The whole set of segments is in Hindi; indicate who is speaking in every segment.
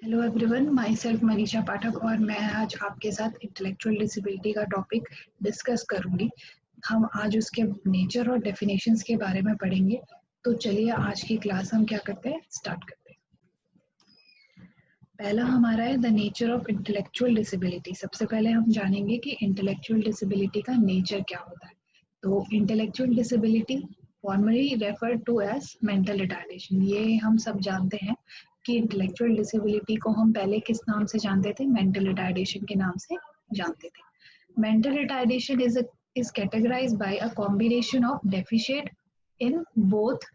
Speaker 1: Hello everyone, myself Manisha Pathak और मैं आज आपके साथ इंटेलेक्चुअल डिसेबिलिटी का टॉपिक डिस्कस करूंगी। हम आज उसके नेचर और डेफिनेशंस के बारे में पढ़ेंगे। तो चलिए आज की क्लास हम क्या करते हैं, स्टार्ट करते हैं। पहला हमारा है the nature of intellectual disability. सबसे पहले हम जानेंगे कि इंटेलेक्चुअल डिसेबिलिटी का नेचर क्या होता है। तो intellectual disability formally referred to as mental retardation. ये हम सब जानते हैं कि इंटेलेक्चुअल डिसेबिलिटी को हम पहले किस नाम से जानते थे, मेंटल रिटार्डेशन के नाम से जानते थे। Mental retardation is categorized by a combination of deficit in both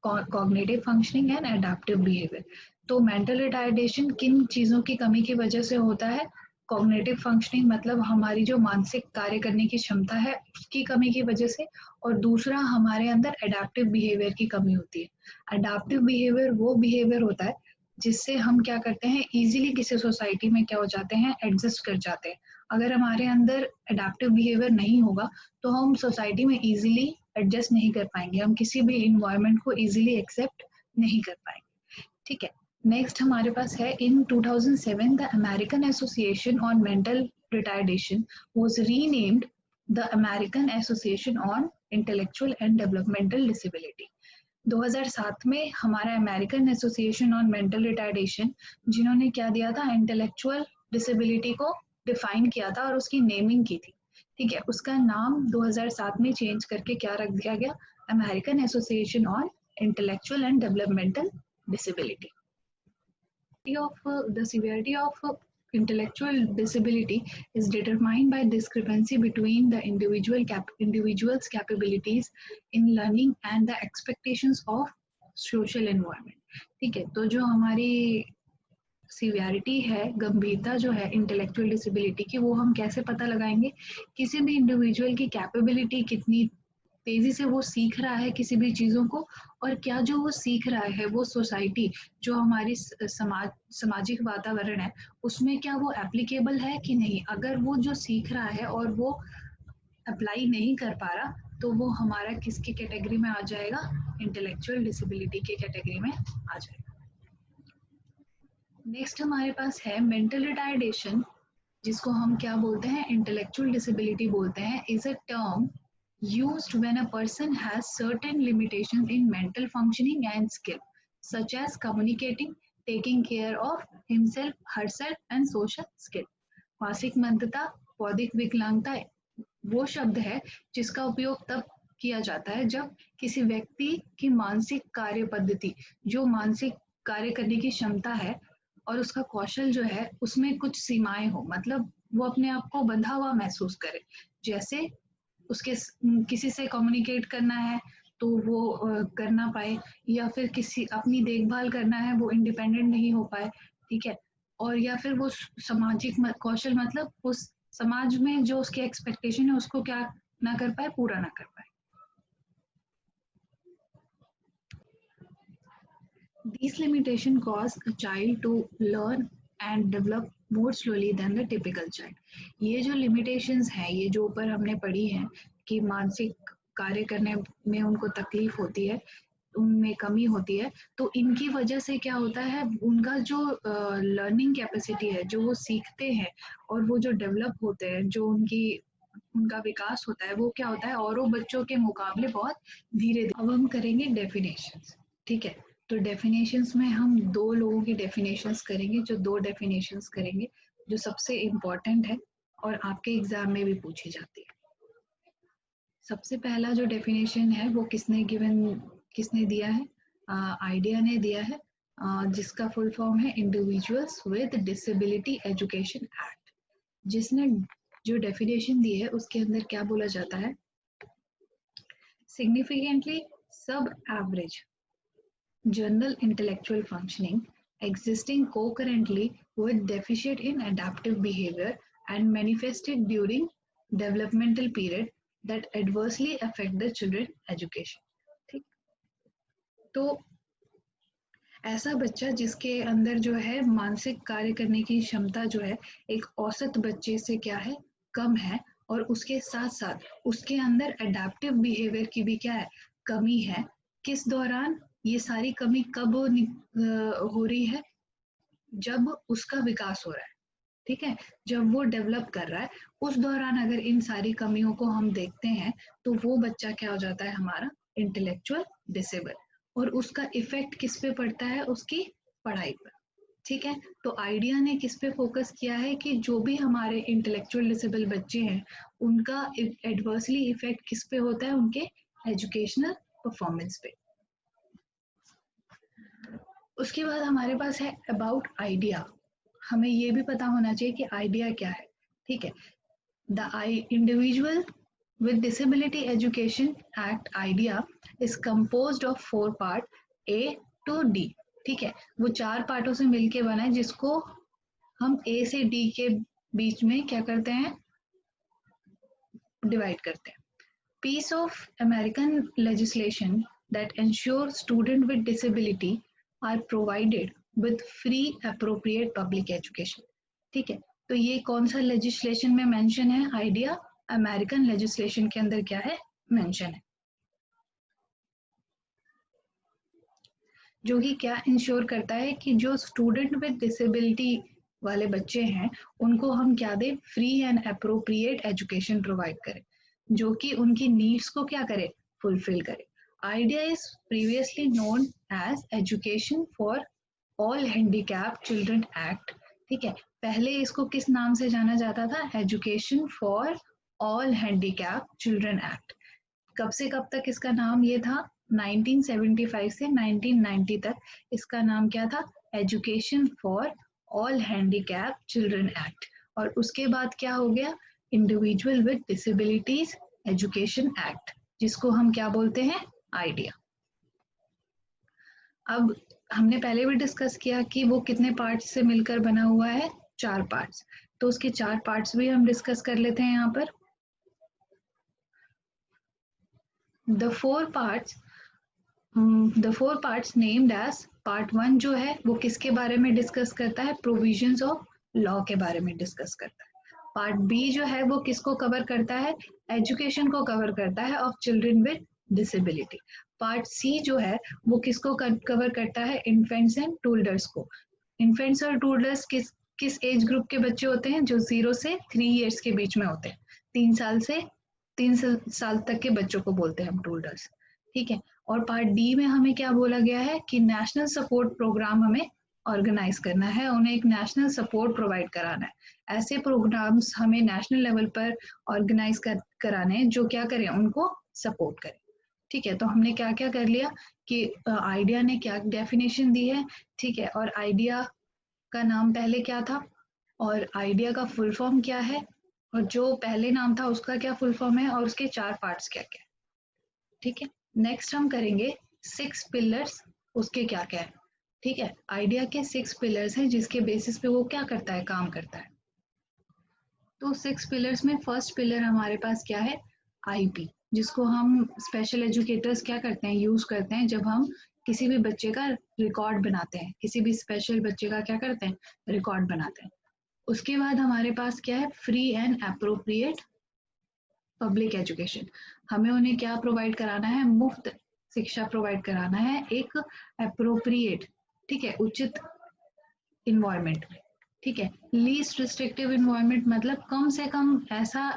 Speaker 1: cognitive functioning and adaptive behavior। तो मेंटल रिटार्डेशन किन चीजों की कमी की वजह से होता है? कॉग्निटिव फंक्शनिंग मतलब हमारी जो मानसिक कार्य करने की क्षमता है उसकी कमी की वजह से, और दूसरा हमारे अंदर एडाप्टिव बिहेवियर की कमी होती है। एडाप्टिव बिहेवियर वो बिहेवियर होता है जिससे हम क्या करते हैं, इजीली किसी सोसाइटी में क्या हो जाते हैं, एडजस्ट कर जाते हैं। अगर हमारे अंदर एडाप्टिव बिहेवियर नहीं होगा तो हम सोसाइटी में इजीली एडजस्ट नहीं कर पाएंगे, हम किसी भी इन्वायरमेंट को इजीली एक्सेप्ट नहीं कर पाएंगे। ठीक है, नेक्स्ट हमारे पास है इन 2007 the American association on mental Retardation was renamed the American association on intellectual and Developmental disability. 2007 में हमारा American association on mental retardation, जिन्होंने क्या दिया था, इंटेलेक्चुअल डिसेबिलिटी को डिफाइन किया था और उसकी नेमिंग की थी। ठीक है, उसका नाम 2007 में चेंज करके क्या रख दिया गया, American association on intellectual and Developmental disability. The severity of intellectual disability is determined by discrepancy between the individual's capabilities in learning and the expectations of social environment। ठीक है, तो जो हमारी सीवियरिटी है, गंभीरता जो है इंटेलेक्चुअल डिसेबिलिटी की, वो हम कैसे पता लगाएंगे? किसी भी इंडिविजुअल की कैपेबिलिटी कितनी तेजी से वो सीख रहा है किसी भी चीजों को, और क्या जो वो सीख रहा है वो सोसाइटी, जो हमारी सामाजिक वातावरण है, उसमें क्या वो एप्लीकेबल है कि नहीं। अगर वो जो सीख रहा है और वो अप्लाई नहीं कर पा रहा तो वो हमारा किसकी कैटेगरी में आ जाएगा, इंटेलेक्चुअल डिसेबिलिटी के कैटेगरी में आ जाएगा। नेक्स्ट हमारे पास है मेंटल रिटार्डेशन, जिसको हम क्या बोलते हैं, इंटेलेक्चुअल डिसेबिलिटी बोलते हैं, is a term used when a person has certain limitations in mental functioning and skill, such as communicating, taking care of himself, herself, and social skill। मानसिक मंदता, बौद्धिक विकलांगता वो शब्द है जिसका उपयोग तब किया जाता है जब किसी व्यक्ति की मानसिक कार्य पद्धति, जो मानसिक कार्य करने की क्षमता है और उसका कौशल जो है, उसमें कुछ सीमाएं हो। मतलब वो अपने आप को बंधा हुआ महसूस करे, जैसे उसके किसी से कम्युनिकेट करना है तो वो कर ना पाए, या फिर किसी अपनी देखभाल करना है वो इंडिपेंडेंट नहीं हो पाए। ठीक है, और या फिर वो सामाजिक कौशल मतलब उस समाज में जो उसकी एक्सपेक्टेशन है उसको क्या ना कर पाए, पूरा ना कर पाए। These limitations cause a child to learn and develop more slowly than the typical child। ये जो limitations हैं, ये जो ऊपर हमने पढ़ी हैं कि मानसिक कार्य करने में उनको तकलीफ होती है, उनमें कमी होती है, तो इनकी वजह से क्या होता है, उनका जो लर्निंग कैपेसिटी है, जो वो सीखते हैं और वो जो डेवलप होते हैं, जो उनका विकास होता है, वो क्या होता है, औरों बच्चों के मुकाबले बहुत धीरे। अब हम करेंगे डेफिनेशंस। ठीक है, तो डेफिनेशंस में हम दो लोगों की डेफिनेशंस करेंगे, जो दो डेफिनेशंस करेंगे जो सबसे इम्पोर्टेंट है और आपके एग्जाम में भी पूछी जाती है। सबसे पहला जो डेफिनेशन है वो किसने दिया है, आइडिया ने दिया है, जिसका फुल फॉर्म है individuals with disability education act. जिसने जो डेफिनेशन दी है उसके अंदर क्या बोला जाता है, सिग्निफिकेंटली सब average general intellectual functioning existing concurrently with deficit in adaptive behavior and manifested during developmental period that adversely affect the children education। ठीक, तो ऐसा बच्चा जिसके अंदर जो है मानसिक कार्य करने की क्षमता जो है एक औसत बच्चे से क्या है, कम है, और उसके साथ साथ उसके अंदर एडाप्टिव बिहेवियर की भी क्या है, कमी है। किस दौरान ये सारी कमी कब हो रही है, जब उसका विकास हो रहा है, ठीक है, जब वो डेवलप कर रहा है, उस दौरान अगर इन सारी कमियों को हम देखते हैं तो वो बच्चा क्या हो जाता है हमारा इंटेलेक्चुअल डिसेबल, और उसका इफेक्ट किस पे पड़ता है, उसकी पढ़ाई पर। ठीक है, तो आइडिया ने किस पे फोकस किया है कि जो भी हमारे इंटेलेक्चुअल डिसेबल बच्चे हैं उनका एडवर्सली इफेक्ट किस पे होता है, उनके एजुकेशनल परफॉर्मेंस पे। उसके बाद हमारे पास है अबाउट आइडिया। हमें ये भी पता होना चाहिए कि आइडिया क्या है। ठीक है, the individual with disability education act IDEA is composed of 4 part A to D. ठीक है, वो 4 पार्टों से मिलके बना है जिसको हम ए से डी के बीच में क्या करते हैं, डिवाइड करते हैं। Piece of American legislation that ensures students with disability are provided with free appropriate public education। ठीक है, तो ये कौन सा लेजिस्लेशन में मेंशन है, आइडिया अमेरिकन लेजिस्लेशन के अंदर क्या है, मेंशन है, जो कि क्या इंश्योर करता है कि जो स्टूडेंट विद डिसेबिलिटी वाले बच्चे हैं उनको हम क्या दें, free and appropriate education provide करें, जो कि उनकी नीड्स को क्या करे, फुलफिल करे। IDEA is previously known as education for all handicap children act. ठीक है, पहले इसको किस नाम से जाना जाता था, education for all handicap children act. कब से कब तक इसका नाम ये था, 1975 से 1990 तक इसका नाम क्या था, education for all handicap children act. और उसके बाद क्या हो गया, individual with disabilities education act, जिसको हम क्या बोलते हैं, आइडिया। अब हमने पहले भी डिस्कस किया कि वो कितने पार्ट्स से मिलकर बना हुआ है, 4 पार्ट्स। तो उसके 4 पार्ट्स भी हम डिस्कस कर लेते हैं यहाँ पर। The four parts named as part 1 जो है वो किसके बारे में डिस्कस करता है, प्रोविजंस ऑफ लॉ के बारे में डिस्कस करता है। पार्ट बी जो है वो किसको कवर करता है, एजुकेशन को कवर करता है of children with disability. Part C जो है वो किसको कवर करता है, इन्फेंट्स एंड टूडलर्स को। इन्फेंट्स और टूडलर्स किस एज ग्रुप के बच्चे होते हैं, जो 0 से 3 इयर्स के बीच में होते हैं, 3 साल से 3 साल तक के बच्चों को बोलते हैं हम टूडलर्स। ठीक है, और पार्ट डी में हमें क्या बोला गया है कि नेशनल सपोर्ट प्रोग्राम हमें ऑर्गेनाइज करना है, उन्हें एक नेशनल सपोर्ट प्रोवाइड कराना है। ऐसे प्रोग्राम्स हमें नेशनल लेवल पर ऑर्गेनाइज कराने हैं जो क्या करें, उनको सपोर्ट करें। ठीक है, तो हमने क्या क्या कर लिया कि आइडिया ने क्या डेफिनेशन दी है, ठीक है, और आइडिया का नाम पहले क्या था, और आइडिया का फुल फॉर्म क्या है, और जो पहले नाम था उसका क्या फुल फॉर्म है, और उसके 4 पार्ट्स क्या क्या है। ठीक है, नेक्स्ट हम करेंगे 6 पिलर्स, उसके क्या क्या है। ठीक है, आइडिया के 6 पिलर्स हैं जिसके बेसिस पे वो क्या करता है, काम करता है। तो 6 पिलर्स में फर्स्ट पिलर हमारे पास क्या है, आईपी, जिसको हम स्पेशल एजुकेटर्स क्या करते हैं, यूज करते हैं जब हम किसी भी बच्चे का रिकॉर्ड बनाते हैं, किसी भी स्पेशल बच्चे का क्या करते हैं, रिकॉर्ड बनाते हैं। उसके बाद हमारे पास क्या है, free and appropriate public education. हमें उन्हें क्या प्रोवाइड कराना है, मुफ्त शिक्षा प्रोवाइड कराना है, एक अप्रोप्रिएट, ठीक है, उचित इन्वायरमेंट में। ठीक है, लीस्ट रिस्ट्रिक्टिव इन्वायरमेंट मतलब कम से कम ऐसा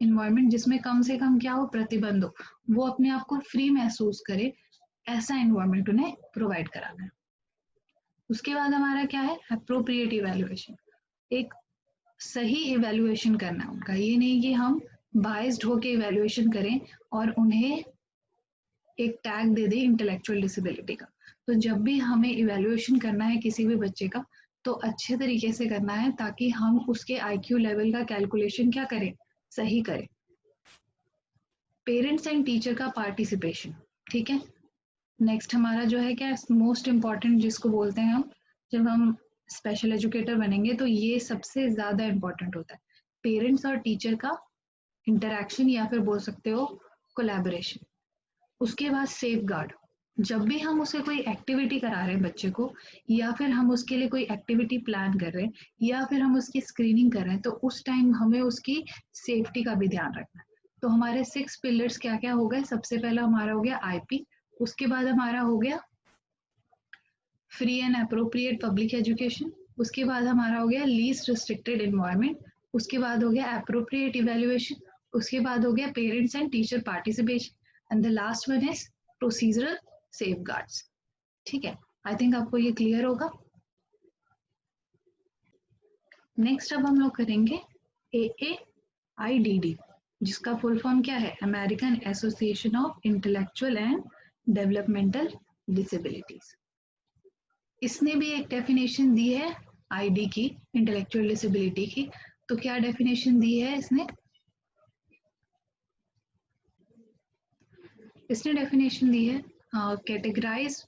Speaker 1: इन्वायरमेंट जिसमें कम से कम क्या हो, प्रतिबंध हो, वो अपने आप को फ्री महसूस करे, ऐसा इन्वायरमेंट उन्हें प्रोवाइड कराना है। उसके बाद हमारा क्या है, अप्रोप्रिएट इवेल्युएशन, एक सही इवेल्युएशन करना है उनका, ये नहीं कि हम बाइस्ड होके इवेल्युएशन करें और उन्हें एक टैग दे दें इंटेलेक्चुअल डिसेबिलिटी का। तो जब भी हमें इवेल्युएशन करना है किसी भी बच्चे का तो अच्छे तरीके से करना है ताकि हम उसके आईक्यू लेवल का कैलकुलेशन क्या करें, सही करें। पेरेंट्स एंड टीचर का पार्टिसिपेशन। ठीक है, नेक्स्ट हमारा जो है क्या, मोस्ट इम्पॉर्टेंट जिसको बोलते हैं हम, जब हम स्पेशल एजुकेटर बनेंगे तो ये सबसे ज्यादा इम्पोर्टेंट होता है, पेरेंट्स और टीचर का इंटरैक्शन या फिर बोल सकते हो कोलैबोरेशन। उसके बाद सेफ गार्ड, जब भी हम उसे कोई एक्टिविटी करा रहे हैं बच्चे को, या फिर हम उसके लिए कोई एक्टिविटी प्लान कर रहे हैं, या फिर हम उसकी स्क्रीनिंग कर रहे हैं, तो उस टाइम हमें उसकी सेफ्टी का भी ध्यान रखना है। तो हमारे 6 पिलर्स क्या क्या हो गए, सबसे पहला हमारा हो गया आईपी, उसके बाद हमारा हो गया free and appropriate public education, उसके बाद हमारा हो गया लीस्ट रिस्ट्रिक्टेड एनवायरनमेंट, उसके बाद हो गया एप्रोप्रिएट इवैल्यूएशन, उसके बाद हो गया parents and teacher participation and the last one is procedural safeguards. ठीक है, आई थिंक आपको ये क्लियर होगा। नेक्स्ट अब हम लोग करेंगे AAIDD, जिसका फुल फॉर्म क्या है, American Association of Intellectual and developmental disabilities. इसने भी एक डेफिनेशन दी है आईडी की, इंटेलेक्चुअल डिसेबिलिटी की। तो क्या डेफिनेशन दी है इसने डेफिनेशन दी है categorise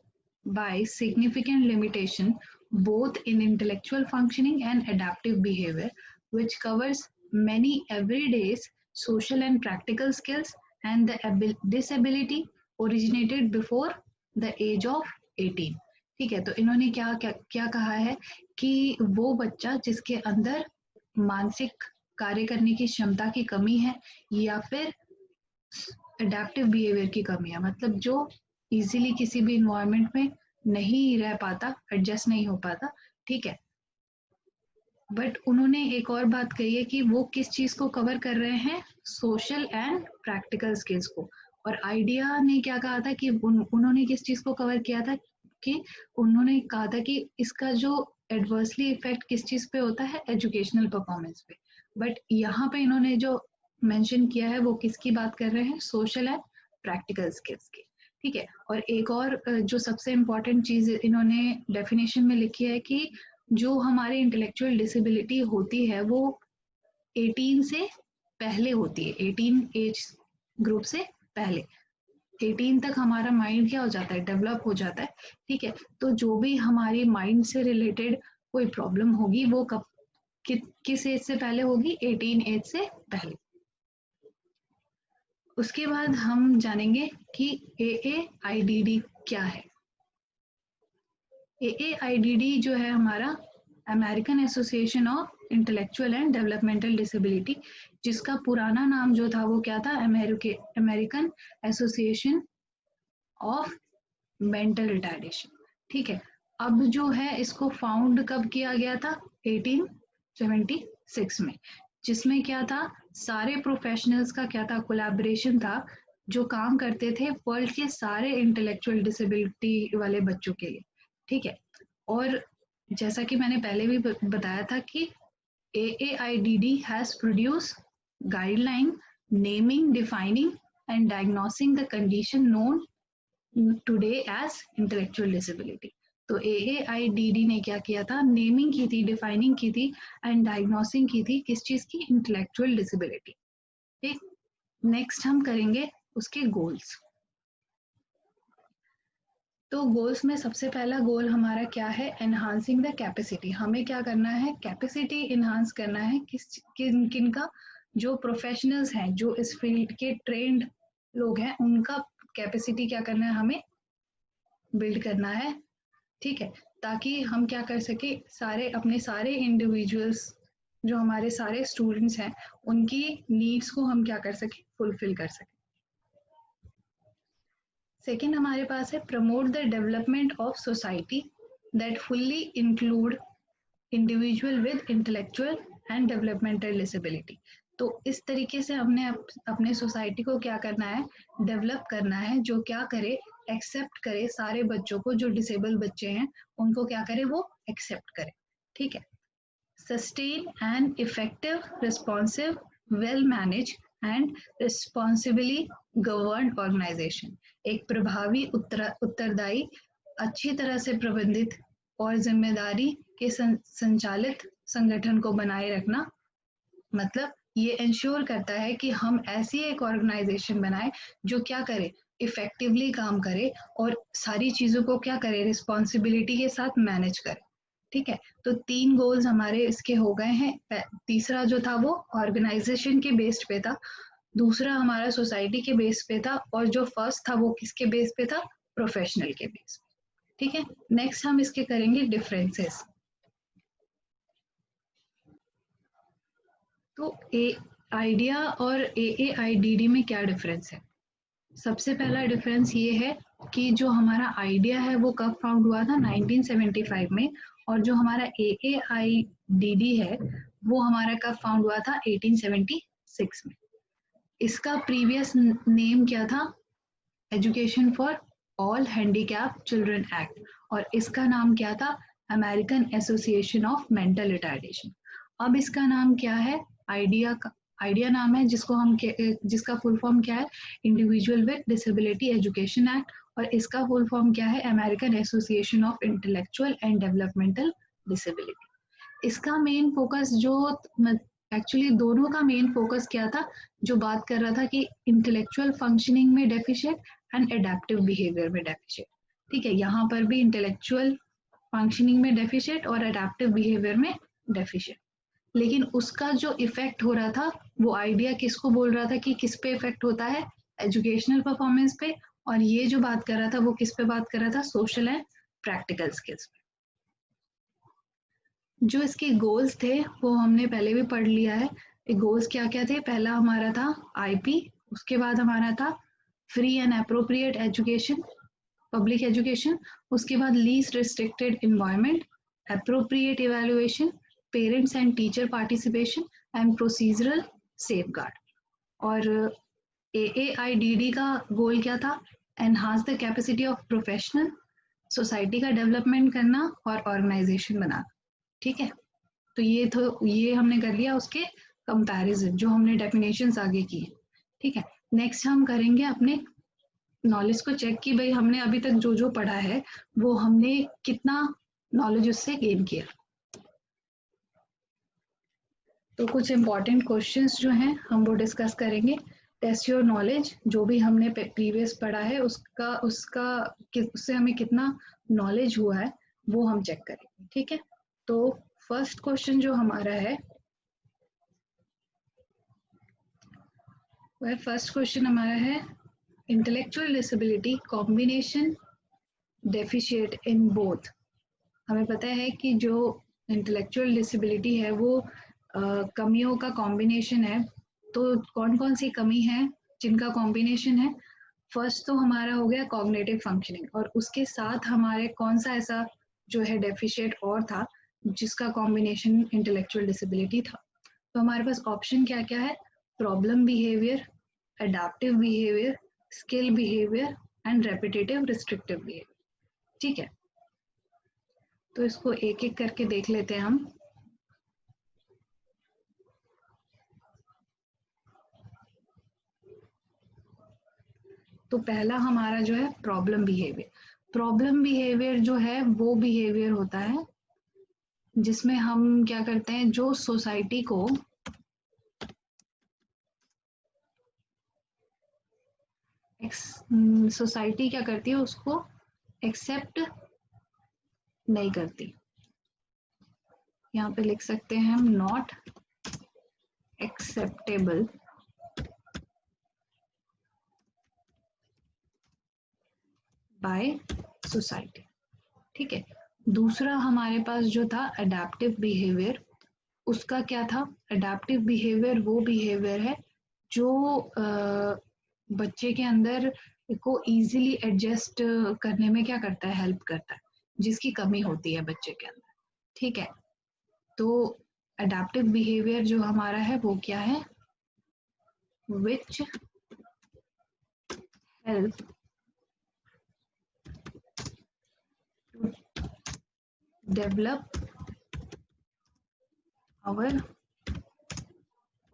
Speaker 1: by significant limitation both in intellectual functioning and adaptive behavior, which covers many everyday social and practical skills, and the disability originated before the age of 18। ठीक है, तो इन्होंने क्या कहा है कि वो बच्चा जिसके अंदर मानसिक कार्य करने की क्षमता की कमी है या फिर एडेप्टिव बिहेवियर की कमी है, मतलब जो इजीली किसी भी इन्वायरमेंट में नहीं रह पाता, एडजस्ट नहीं हो पाता। ठीक है, बट उन्होंने एक और बात कही है कि वो किस चीज को कवर कर रहे हैं, सोशल एंड प्रैक्टिकल स्किल्स को। और आइडिया ने क्या कहा था कि उन्होंने किस चीज को कवर किया था कि उन्होंने कहा था कि इसका जो एडवर्सली इफेक्ट किस चीज पे होता है, एजुकेशनल परफॉर्मेंस पे। बट यहाँ पे इन्होंने जो मेंशन किया है वो किसकी बात कर रहे हैं, सोशल एंड प्रैक्टिकल स्किल्स की। ठीक है, और एक और जो सबसे इम्पोर्टेंट चीज इन्होंने डेफिनेशन में लिखी है कि जो हमारे इंटेलेक्चुअल डिसेबिलिटी होती है वो 18 से पहले होती है, 18 एज ग्रुप से पहले। 18 तक हमारा माइंड क्या हो जाता है, डेवलप हो जाता है। ठीक है, तो जो भी हमारी माइंड से रिलेटेड कोई प्रॉब्लम होगी वो कब किस एज से पहले होगी, 18 एज से पहले। उसके बाद हम जानेंगे कि AAIDD क्या है। AAIDD जो है हमारा American Association of Intellectual and Developmental disability, जिसका पुराना नाम जो था वो क्या था, American Association of Mental retardation. ठीक है, अब जो है इसको फाउंड कब किया गया था, 1876 में, जिसमें क्या था, सारे प्रोफेशनल्स का क्या था, कोलैबोरेशन था, जो काम करते थे वर्ल्ड के सारे इंटेलेक्चुअल डिसेबिलिटी वाले बच्चों के लिए। ठीक है, और जैसा कि मैंने पहले भी बताया था कि AAIDD has produced guideline naming, defining and diagnosing the condition known today as intellectual disability। तो AAIDD ने क्या किया था, नेमिंग की थी, डिफाइनिंग की थी एंड डायग्नोसिंग की थी, किस चीज की, इंटेलेक्चुअल डिसेबिलिटी। ठीक, नेक्स्ट हम करेंगे उसके गोल्स। तो गोल्स में सबसे पहला गोल हमारा क्या है, एनहांसिंग द कैपेसिटी। हमें क्या करना है, कैपेसिटी इनहांस करना है किन का, जो प्रोफेशनल्स हैं, जो इस फील्ड के ट्रेंड लोग हैं, उनका कैपेसिटी क्या करना है, हमें बिल्ड करना है। ठीक है, ताकि हम क्या कर सके, अपने सारे इंडिविजुअल्स, जो हमारे सारे स्टूडेंट्स हैं, उनकी नीड्स को हम क्या कर सके, फुलफिल कर सके। सेकेंड हमारे पास है promote the development of society that fully include individual with intellectual and Developmental disability. तो इस तरीके से हमने अपने सोसाइटी को क्या करना है, डेवलप करना है, जो क्या करे, एक्सेप्ट करे सारे बच्चों को, जो डिसेबल बच्चे हैं उनको क्या करे, वो एक्सेप्ट करे। ठीक है, sustain and effective, responsive, well manage and responsibly governed organisation. एक प्रभावी, उत्तरदायी, अच्छी तरह से प्रबंधित और जिम्मेदारी के संचालित संगठन को बनाए रखना, मतलब ये इंश्योर करता है कि हम ऐसी एक ऑर्गेनाइजेशन बनाए जो क्या करे, इफेक्टिवली काम करे और सारी चीजों को क्या करे, रिस्पॉन्सिबिलिटी के साथ मैनेज करे। ठीक है, तो 3 गोल्स हमारे इसके हो गए हैं। तीसरा जो था वो ऑर्गेनाइजेशन के बेस्ड पे था, दूसरा हमारा सोसाइटी के बेस पे था, और जो फर्स्ट था वो किसके बेस पे था, प्रोफेशनल के बेस पे। ठीक है, नेक्स्ट हम इसके करेंगे डिफरेंसेस। तो आइडिया और AAIDD में क्या डिफरेंस है। सबसे पहला डिफरेंस ये है कि जो हमारा आइडिया है वो कब फाउंड हुआ था, 1975 में, और जो हमारा AAIDD है वो हमारा कब फाउंड हुआ था? 1876 में। इसका प्रीवियस नेम क्या था? Education for all handicap children act, और इसका नाम क्या था? American Association of Mental retardation. अब इसका नाम क्या है? आइडिया नाम है, जिसका फुल फॉर्म क्या है? Individual with disability education act, और इसका फुल फॉर्म क्या है? American Association of Intellectual and Developmental disability. इसका मेन फोकस एक्चुअली दोनों का मेन फोकस क्या था? जो बात कर रहा था कि इंटेलेक्चुअल फंक्शनिंग में डेफिशिएंट एंड एडेप्टिव बिहेवियर में डेफिशिएंट। ठीक है, यहाँ पर भी इंटेलेक्चुअल फंक्शनिंग में डेफिशिएंट और एडेप्टिव बिहेवियर में डेफिशिएंट। लेकिन उसका जो इफेक्ट हो रहा था वो आइडिया किसको बोल रहा था कि किस पे इफेक्ट होता है? एजुकेशनल परफॉर्मेंस पे। और ये जो बात कर रहा था वो किस पे बात कर रहा था? सोशल एंड प्रैक्टिकल स्किल्स पे। जो इसके गोल्स थे वो हमने पहले भी पढ़ लिया है। गोल्स क्या क्या थे? पहला हमारा था IP, उसके बाद हमारा था free and appropriate education, public education, उसके बाद least restricted environment, appropriate evaluation, parents and teacher participation and procedural safeguard. और AAIDD का गोल क्या था? Enhance the capacity of professional, society का डेवलपमेंट करना और ऑर्गेनाइजेशन बनाना। ठीक है, तो ये हमने कर लिया उसके कंपैरिजन, जो हमने डेफिनेशंस आगे की। ठीक है, नेक्स्ट हम करेंगे अपने नॉलेज को चेक कि भाई हमने अभी तक जो जो पढ़ा है वो हमने कितना नॉलेज उससे गेन किया। तो कुछ इंपॉर्टेंट क्वेश्चंस जो हैं हम वो डिस्कस करेंगे। टेस्ट योर नॉलेज, जो भी हमने प्रीवियस पढ़ा है उससे हमें कितना नॉलेज हुआ है वो हम चेक करेंगे। ठीक है, तो फर्स्ट क्वेश्चन जो हमारा है वह फर्स्ट क्वेश्चन हमारा है intellectual disability combination deficit in both. हमें पता है कि जो इंटेलेक्चुअल डिसेबिलिटी है वो कमियों का कॉम्बिनेशन है। तो कौन कौन सी कमी है जिनका कॉम्बिनेशन है? फर्स्ट तो हमारा हो गया कॉग्निटिव फंक्शनिंग, और उसके साथ हमारे कौन सा ऐसा जो है डेफिशिएट और था जिसका कॉम्बिनेशन इंटेलेक्चुअल डिसेबिलिटी था। तो हमारे पास ऑप्शन क्या क्या है? Problem behaviour, adaptive behaviour, skill behaviour and repetitive restrictive behaviour. ठीक है, तो इसको एक एक करके देख लेते हैं हम। तो पहला हमारा जो है प्रॉब्लम बिहेवियर। प्रॉब्लम बिहेवियर जो है वो बिहेवियर होता है जिसमें हम क्या करते हैं, जो सोसाइटी को सोसाइटी क्या करती है उसको एक्सेप्ट नहीं करती। यहाँ पे लिख सकते हैं हम नॉट एक्सेप्टेबल बाय सोसाइटी। ठीक है, दूसरा हमारे पास जो था अडेप्टिव बिहेवियर, उसका क्या था? अडेप्टिव बिहेवियर वो बिहेवियर है जो बच्चे के अंदर को इजीली एडजस्ट करने में क्या करता है? हेल्प करता है, जिसकी कमी होती है बच्चे के अंदर। ठीक है, तो अडेप्टिव बिहेवियर जो हमारा है वो क्या है? Which help to develop our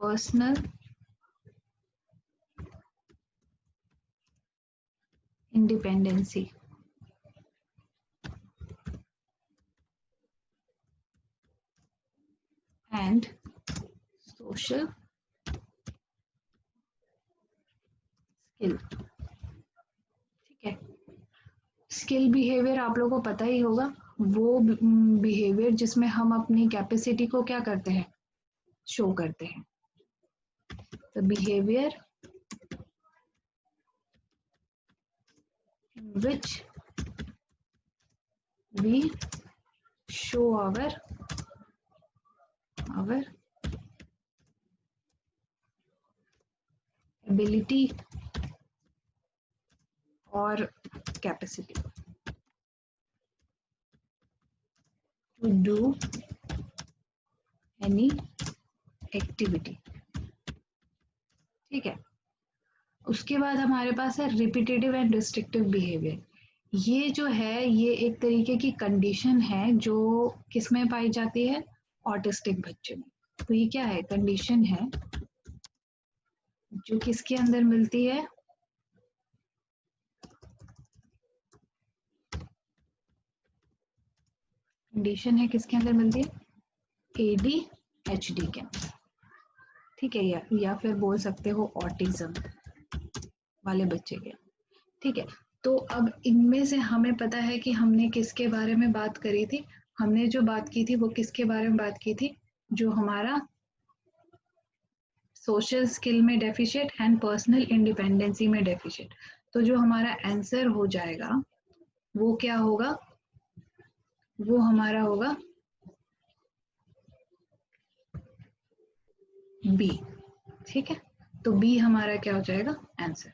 Speaker 1: personal independency and social skill. ठीक है, स्किल बिहेवियर आप लोगों को पता ही होगा, वो बिहेवियर जिसमें हम अपनी कैपेसिटी को क्या करते हैं? शो करते हैं। तो behaviour which we show our ability or capacity to do any activity। ठीक है, उसके बाद हमारे पास है रिपीटेटिव एंड रिस्ट्रिक्टिव बिहेवियर। ये जो है ये एक तरीके की कंडीशन है जो किसमें पाई जाती है, ऑटिस्टिक बच्चे में। तो ये क्या है, कंडीशन है जो किसके अंदर मिलती है, कंडीशन है किसके अंदर मिलती है, ADHD के अंदर। ठीक है, या फिर बोल सकते हो ऑटिज्म वाले बच्चे के। ठीक है, तो अब इनमें से हमें पता है कि हमने किसके बारे में बात करी थी, हमने जो बात की थी वो किसके बारे में बात की थी, जो हमारा सोशल स्किल में डेफिशिएंट एंड पर्सनल इंडिपेंडेंसी में डेफिशिएंट। तो जो हमारा आंसर हो जाएगा वो क्या होगा, वो हमारा होगा बी। ठीक है, तो बी हमारा क्या हो जाएगा आंसर।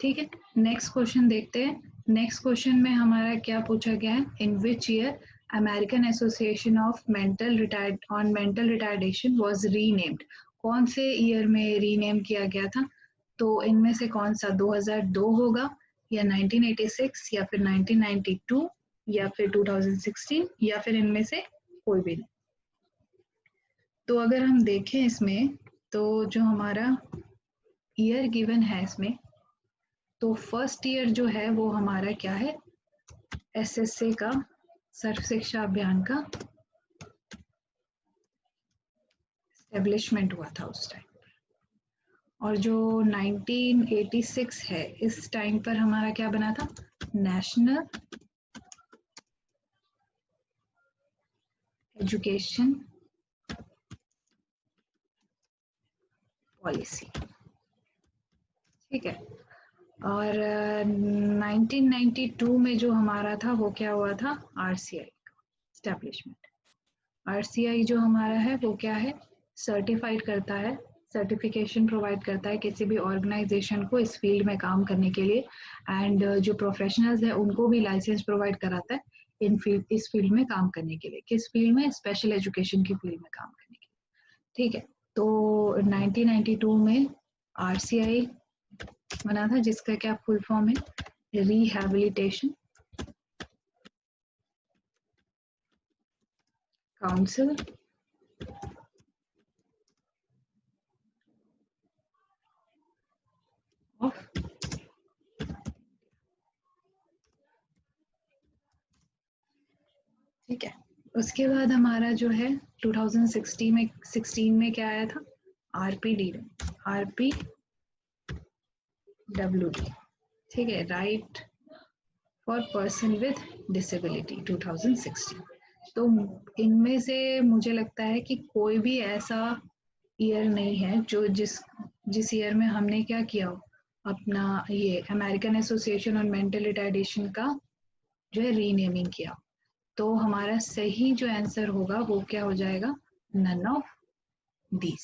Speaker 1: ठीक है, नेक्स्ट क्वेश्चन देखते हैं। नेक्स्ट क्वेश्चन में हमारा क्या पूछा गया है, in which year American Association of Mental Retardation was renamed. कौन से ईयर में रीनेम किया गया था, तो इनमें से कौन सा 2002 होगा या 1986 या फिर 1992 या फिर 2016 या फिर इनमें से कोई भी नहीं। तो अगर हम देखें इसमें, तो जो हमारा ईयर गिवन है इसमें, तो फर्स्ट ईयर जो है वो हमारा क्या है, SSA का, सर्व शिक्षा अभियान का एस्टेब्लिशमेंट हुआ था उस टाइम। और जो 1986 है इस टाइम पर हमारा क्या बना था, नेशनल एजुकेशन पॉलिसी। ठीक है, और 1992 में जो हमारा था वो क्या हुआ था, RCI एस्टेब्लिशमेंट। RCI जो हमारा है वो क्या है, सर्टिफाइड करता है, सर्टिफिकेशन प्रोवाइड करता है किसी भी ऑर्गेनाइजेशन को इस फील्ड में काम करने के लिए, एंड जो प्रोफेशनल्स है उनको भी लाइसेंस प्रोवाइड कराता है इस फील्ड में काम करने के लिए। किस फील्ड में, स्पेशल एजुकेशन की फील्ड में काम करने के लिए। ठीक है, तो 1992 में RCI बना था, जिसका क्या फुल फॉर्म है, रिहैबिलिटेशन काउंसिल ऑफ। ठीक है, उसके बाद हमारा जो है 2016 में क्या आया था, RPWD। ठीक है, right for person with disability 2016। तो इनमें से मुझे लगता है कि कोई भी ऐसा ईयर नहीं है जो जिस ईयर में हमने क्या किया हो, अपना ये American association on mental retardation का जो है रीनेमिंग किया। तो हमारा सही जो आंसर होगा वो क्या हो जाएगा, नन ऑफ दीज।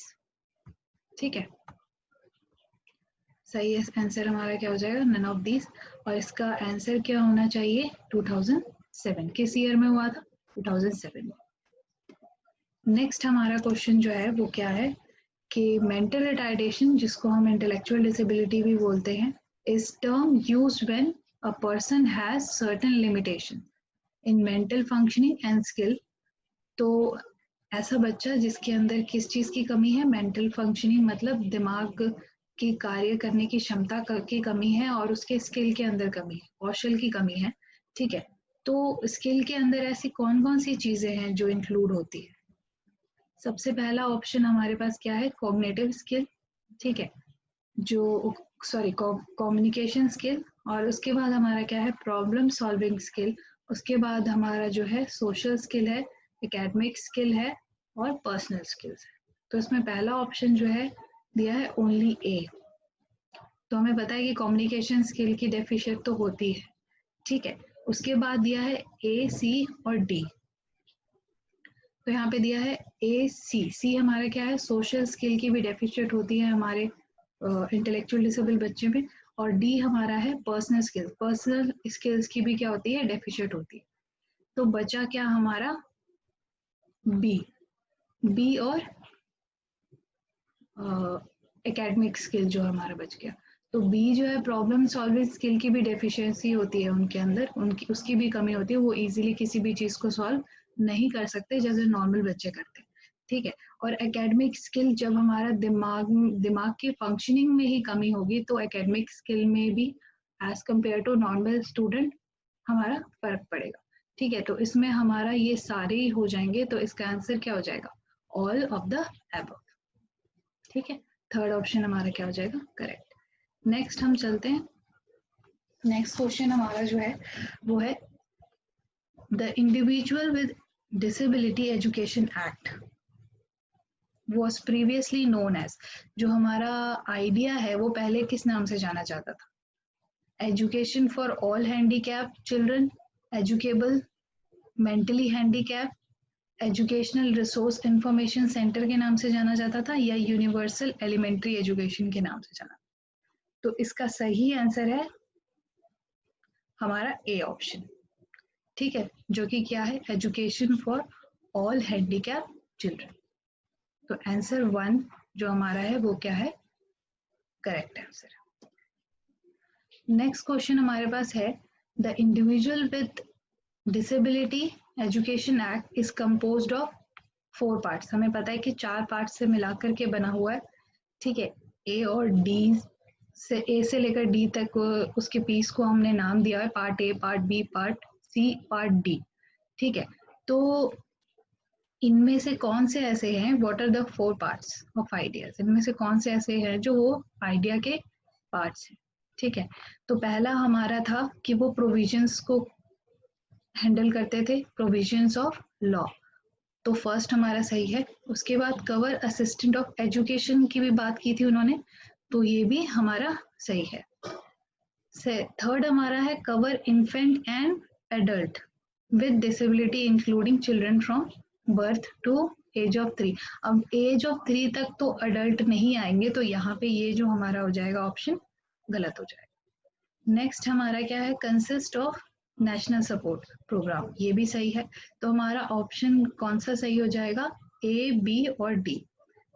Speaker 1: ठीक है, सही आंसर हमारा क्या हो जाएगा, नन ऑफ दीज। और इसका आंसर क्या होना चाहिए, 2007। किस ईयर में हुआ था, 2007 में। नेक्स्ट हमारा क्वेश्चन जो है वो क्या है कि मेंटल रिटार्डेशन, जिसको हम इंटेलेक्चुअल डिसेबिलिटी भी बोलते हैं, is term used when a person has certain limitation in mental functioning and skill. तो ऐसा बच्चा जिसके अंदर किस चीज की कमी है, मेंटल फंक्शनिंग मतलब दिमाग की कार्य करने की क्षमता की कमी है, और उसके स्किल के अंदर कमी है, कौशल की कमी है। ठीक है, तो स्किल के अंदर ऐसी कौन कौन सी चीजें हैं जो इंक्लूड होती है। सबसे पहला ऑप्शन हमारे पास क्या है, कॉग्निटिव स्किल। ठीक है, जो कम्युनिकेशन स्किल। और उसके बाद हमारा क्या है, प्रॉब्लम सॉल्विंग स्किल। उसके बाद हमारा जो है सोशल स्किल है, एकेडमिक स्किल है, और पर्सनल स्किल्स है। तो इसमें पहला ऑप्शन जो है दिया है ओनली ए। तो हमें पता है कि कम्युनिकेशन स्किल की डेफिशिएंट तो होती है। ठीक है, उसके बाद दिया है A, C और D। तो यहाँ पे दिया है C हमारा क्या है, सोशल स्किल की भी डेफिशिएंट होती है हमारे इंटेलेक्चुअल डिसेबल बच्चे में। और D हमारा है पर्सनल स्किल्स की भी क्या होती है, डेफिशिएंट होती है। तो बचा क्या हमारा बी और एकेडमिक स्किल जो हमारा बच गया। तो बी जो है प्रॉब्लम सॉल्विंग स्किल की भी डेफिशिएंसी होती है उनके अंदर, उनकी उसकी भी कमी होती है, वो इजीली किसी भी चीज को सॉल्व नहीं कर सकते जैसे नॉर्मल बच्चे करते हैं, ठीक है। और एकेडमिक स्किल जब हमारा दिमाग की फंक्शनिंग में ही कमी होगी तो एकेडमिक स्किल में भी as compare to normal student हमारा फर्क पड़ेगा, ठीक है। तो इसमें हमारा ये सारे ही हो जाएंगे, तो इसका आंसर क्या हो जाएगा, ऑल ऑफ द अबव, ठीक है। थर्ड ऑप्शन हमारा क्या हो जाएगा, करेक्ट। नेक्स्ट हम चलते हैं, नेक्स्ट क्वेश्चन हमारा जो है वो है the individual with disability education act was previously known as, जो हमारा आइडिया है वो पहले किस नाम से जाना जाता था, education for all handicap children, educable, mentally handicap, educational resource information centre के नाम से जाना जाता था, या यूनिवर्सल एलिमेंट्री एजुकेशन के नाम से जाना। तो इसका सही आंसर है हमारा ए ऑप्शन, ठीक है, जो कि क्या है, education for all handicap children. तो आंसर 1 जो हमारा है वो क्या है, करेक्ट आंसर। नेक्स्ट क्वेश्चन हमारे पास है the individual with disability education act is composed of 4 parts. हमें पता है कि 4 पार्ट से मिलाकर के बना हुआ है, ठीक है। ए और डी से, ए से लेकर डी तक उसके पीस को हमने नाम दिया है, part A, part B, part C, part D, ठीक है। तो इनमें से कौन से ऐसे हैं, what are the 4 parts of IDEAs, इनमें से कौन से ऐसे हैं जो वो आइडिया के पार्ट्स हैं, ठीक है। तो पहला हमारा था कि वो प्रोविजंस को हैंडल करते थे, प्रोविजंस ऑफ लॉ, तो फर्स्ट हमारा सही है। उसके बाद कवर असिस्टेंट ऑफ एजुकेशन की भी बात की थी उन्होंने, तो ये भी हमारा सही है। थर्ड हमारा है cover infant and adult with disability including children from birth to age of 3। अब एज ऑफ 3 तक तो अडल्ट नहीं आएंगे, तो यहाँ पे ये जो हमारा हो जाएगा ऑप्शन गलत हो जाएगा। नेक्स्ट हमारा क्या है, consist of national support programme, ये भी सही है। तो हमारा ऑप्शन कौन सा सही हो जाएगा, ए, बी और डी।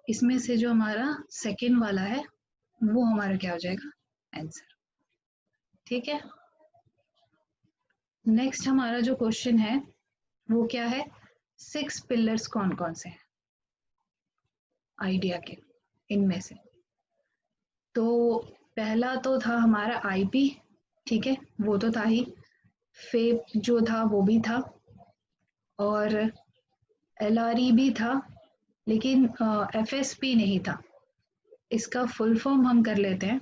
Speaker 1: इसमें से जो हमारा सेकेंड वाला है वो हमारा क्या हो जाएगा, आंसर, ठीक है। नेक्स्ट हमारा जो क्वेश्चन है वो क्या है, 6 पिलर्स कौन कौन से हैं आइडिया के, इनमें से। तो पहला तो था हमारा आईपी, ठीक है, वो तो था ही। फेप जो था वो भी था, और एलआरई भी था, लेकिन एफएसपी नहीं था। इसका फुल फॉर्म हम कर लेते हैं।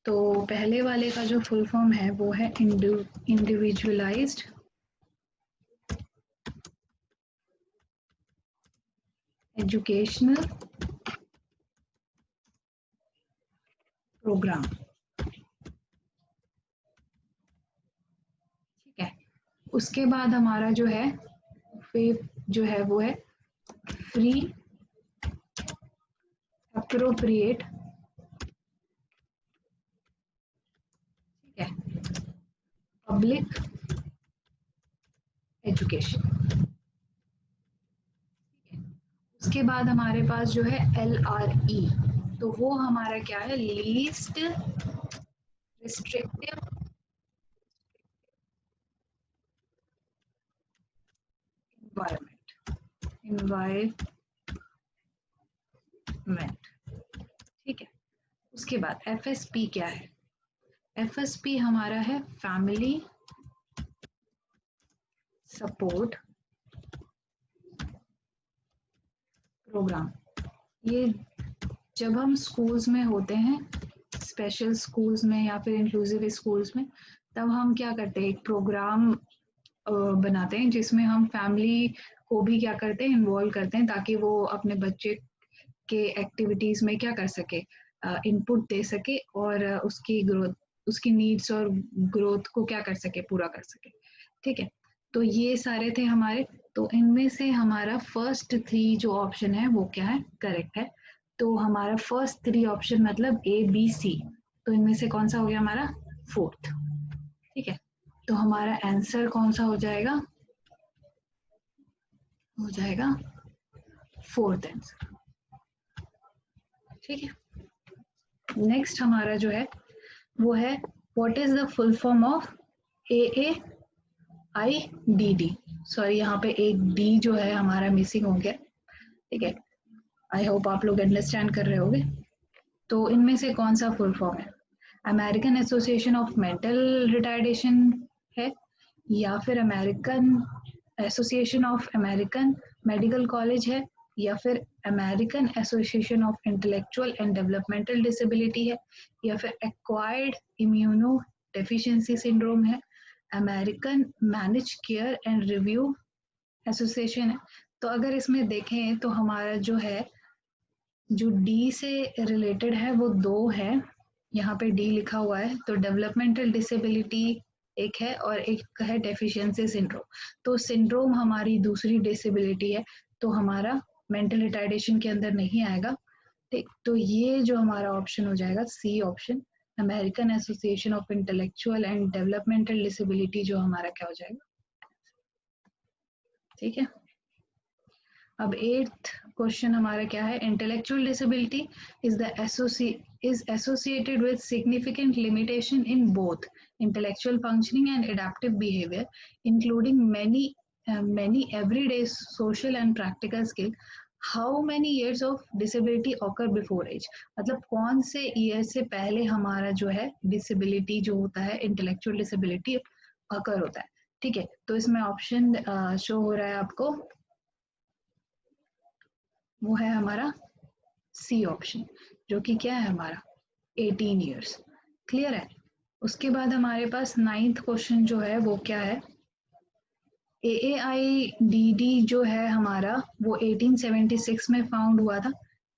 Speaker 1: तो पहले वाले का जो फुल फॉर्म है वो है इंडिविजुअलाइज्ड एजुकेशनल प्रोग्राम, ठीक है। उसके बाद हमारा जो है फेप जो है वो है फ्री अप्रोप्रिएट, ठीक है, पब्लिक एजुकेशन। उसके बाद हमारे पास जो है LRE, तो वो हमारा क्या है, लीस्ट रिस्ट्रिक्टिव एनवायरमेंट, ठीक है। उसके बाद FSP क्या है, FSP हमारा है फैमिली सपोर्ट प्रोग्राम। ये जब हम स्कूल्स में होते हैं, स्पेशल स्कूल्स में या फिर इंक्लूसिव स्कूल्स में, तब हम क्या करते हैं, एक प्रोग्राम बनाते हैं जिसमें हम फैमिली को भी क्या करते हैं, इन्वॉल्व करते हैं, ताकि वो अपने बच्चे के एक्टिविटीज में क्या कर सके, इनपुट दे सके, और उसकी ग्रोथ, उसकी नीड्स और ग्रोथ को क्या कर सके, पूरा कर सके, ठीक है। तो ये सारे थे हमारे। तो इनमें से हमारा फर्स्ट 3 जो ऑप्शन है वो क्या है, करेक्ट है। तो हमारा फर्स्ट 3 ऑप्शन मतलब A, B, C, तो इनमें से कौन सा हो गया हमारा, फोर्थ, ठीक है। तो हमारा आंसर कौन सा हो जाएगा? हो जाएगा फोर्थ आंसर। ठीक है, नेक्स्ट हमारा जो है वो है what is the full form of AAIDD। Sorry, यहाँ पे एक डी जो है हमारा मिसिंग हो गया। ठीक है, आई होप आप लोग अंडरस्टैंड कर रहे होगे। तो इनमें से कौन सा फुल फॉर्म है? American Association of Mental retardation है, या फिर American Association of American medical college है, या फिर American Association of Intellectual and Developmental disability है, या फिर एक्वायर्ड इम्यूनो डेफिशिएंसी सिंड्रोम है, American manage care and review association है। तो अगर इसमें देखें तो हमारा जो है, जो डी से रिलेटेड है वो दो है, यहाँ पे डी लिखा हुआ है। तो डेवलपमेंटल डिसेबिलिटी एक है और एक है डेफिशिएंसी सिंड्रोम। तो सिंड्रोम हमारी दूसरी डिसेबिलिटी है, तो हमारा मेंटल रिटार्डेशन के अंदर नहीं आएगा। ठीक, तो ये जो हमारा ऑप्शन हो जाएगा C option, American Association of Intellectual and Developmental Disability, जो हमारा क्या हो जाएगा। ठीक है, अब 8th क्वेश्चन हमारा क्या है? Intellectual disability is associated with significant limitation in both intellectual functioning and adaptive behavior, including many everyday social and practical skill. How many years of disability occur before age? मतलब कौन से ईयर से पहले हमारा जो है डिसेबिलिटी जो होता है, इंटेलेक्चुअल डिसेबिलिटी अकर होता है। ठीक है, तो इसमें ऑप्शन शो हो रहा है आपको, वो है हमारा सी ऑप्शन, जो कि क्या है हमारा 18 इयर्स। क्लियर है? उसके बाद हमारे पास 9th क्वेश्चन जो है वो क्या है? AAIDD जो है हमारा वो 1876 में फाउंड हुआ था।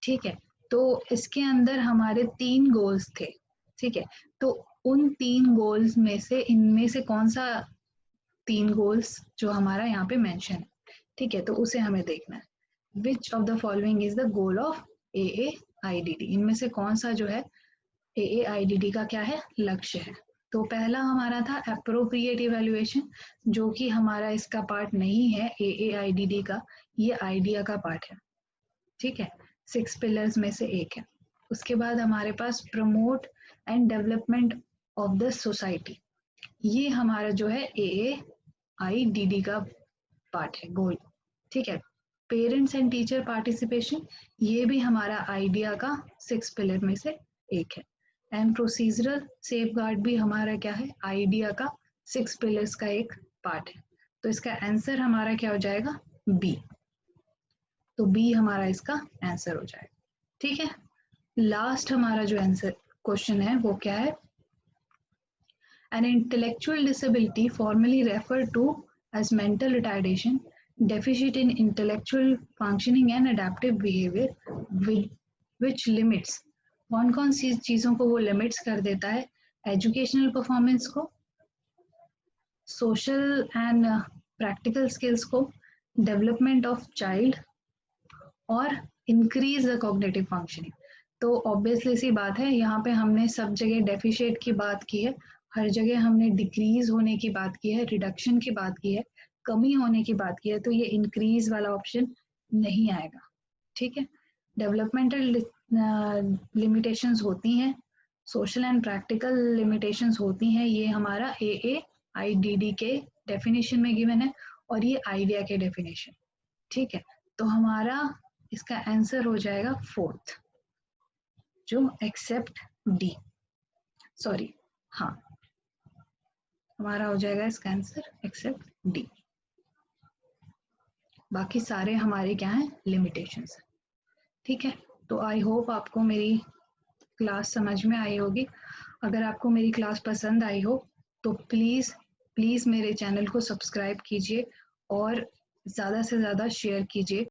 Speaker 1: ठीक है, तो इसके अंदर हमारे 3 गोल्स थे। ठीक है, तो उन 3 गोल्स में से इनमें से कौन सा 3 गोल्स जो हमारा यहाँ पे मेंशन है? ठीक है, तो उसे हमें देखना है। Which of the following is the goal of AAIDD? इनमें से कौन सा जो है AAIDD का क्या है, लक्ष्य है? तो पहला हमारा था एप्रोप्रिएट इवैल्यूएशन, जो कि हमारा इसका पार्ट नहीं है AAIDD का, ये आइडिया का पार्ट है। ठीक है, 6 पिलर्स में से एक है। उसके बाद हमारे पास promote and development of the society, ये हमारा जो है AAIDD का पार्ट है, गोल। ठीक है, पेरेंट्स एंड टीचर पार्टिसिपेशन, ये भी हमारा आइडिया का 6 पिलर में से एक है। एंड प्रोसीजरल सेफगार्ड भी हमारा क्या है, आइडिया का 6 पिलर्स का एक पार्ट है। तो इसका आंसर हमारा क्या हो जाएगा? बी। तो बी हमारा इसका आंसर हो जाएगा। ठीक है, लास्ट हमारा जो आंसर क्वेश्चन है वो क्या है? An intellectual disability, formerly referred to as mental retardation, deficit in intellectual functioning and adaptive behavior, which limits, कौन कौन सी चीज़ों को वो लिमिट्स कर देता है? एजुकेशनल परफॉर्मेंस को, सोशल एंड प्रैक्टिकल स्किल्स को, डेवलपमेंट ऑफ चाइल्ड, और इंक्रीज द कॉग्निटिव फंक्शनिंग। तो ऑब्वियसली सी बात है, यहाँ पे हमने सब जगह डेफिशिएट की बात की है, हर जगह हमने डिक्रीज होने की बात की है, रिडक्शन की बात की है, कमी होने की बात की है, तो ये इंक्रीज वाला ऑप्शन नहीं आएगा। ठीक है, डेवलपमेंटल लिमिटेशंस होती हैं, सोशल एंड प्रैक्टिकल लिमिटेशंस होती हैं, ये हमारा AAIDD के डेफिनेशन में गिवन है, और ये आइडिया के डेफिनेशन। ठीक है, तो हमारा इसका आंसर हो जाएगा 4th, जो एक्सेप्ट डी, सॉरी, हाँ, हमारा हो जाएगा इसका आंसर एक्सेप्ट डी। बाकी सारे हमारे क्या हैं, लिमिटेशंस। ठीक है, तो आई होप आपको मेरी क्लास समझ में आई होगी। अगर आपको मेरी क्लास पसंद आई हो तो प्लीज़ मेरे चैनल को सब्सक्राइब कीजिए और ज़्यादा से ज़्यादा शेयर कीजिए।